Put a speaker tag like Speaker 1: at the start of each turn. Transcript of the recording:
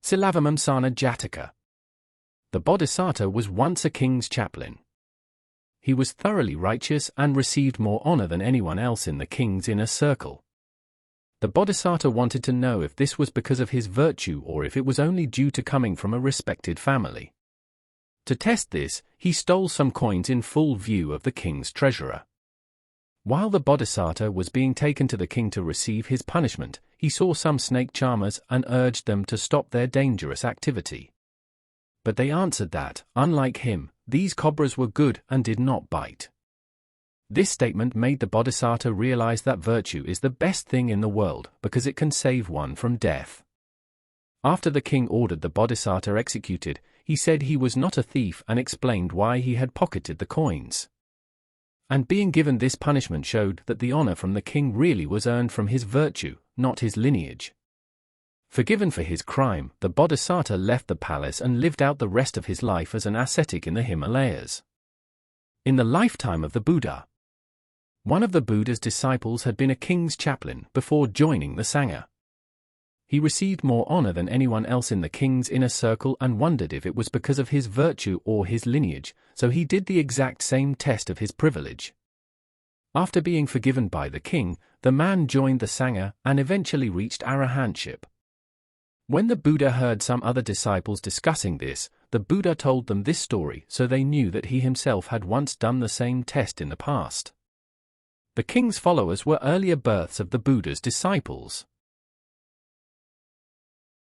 Speaker 1: Silavimamsana Jataka. The Bodhisattva was once a king's chaplain. He was thoroughly righteous and received more honor than anyone else in the king's inner circle. The Bodhisattva wanted to know if this was because of his virtue or if it was only due to coming from a respected family. To test this, he stole some coins in full view of the king's treasurer. While the Bodhisattva was being taken to the king to receive his punishment, he saw some snake charmers and urged them to stop their dangerous activity. But they answered that, unlike him, these cobras were good and did not bite. This statement made the Bodhisattva realize that virtue is the best thing in the world because it can save one from death. After the king ordered the Bodhisattva executed, he said he was not a thief and explained why he had pocketed the coins. And being given this punishment showed that the honor from the king really was earned from his virtue, not his lineage. Forgiven for his crime, the Bodhisattva left the palace and lived out the rest of his life as an ascetic in the Himalayas. In the lifetime of the Buddha, one of the Buddha's disciples had been a king's chaplain before joining the Sangha. He received more honor than anyone else in the king's inner circle and wondered if it was because of his virtue or his lineage, so he did the exact same test of his privilege. After being forgiven by the king, the man joined the Sangha and eventually reached arahantship. When the Buddha heard some other disciples discussing this, the Buddha told them this story so they knew that he himself had once done the same test in the past. The king's followers were earlier births of the Buddha's disciples.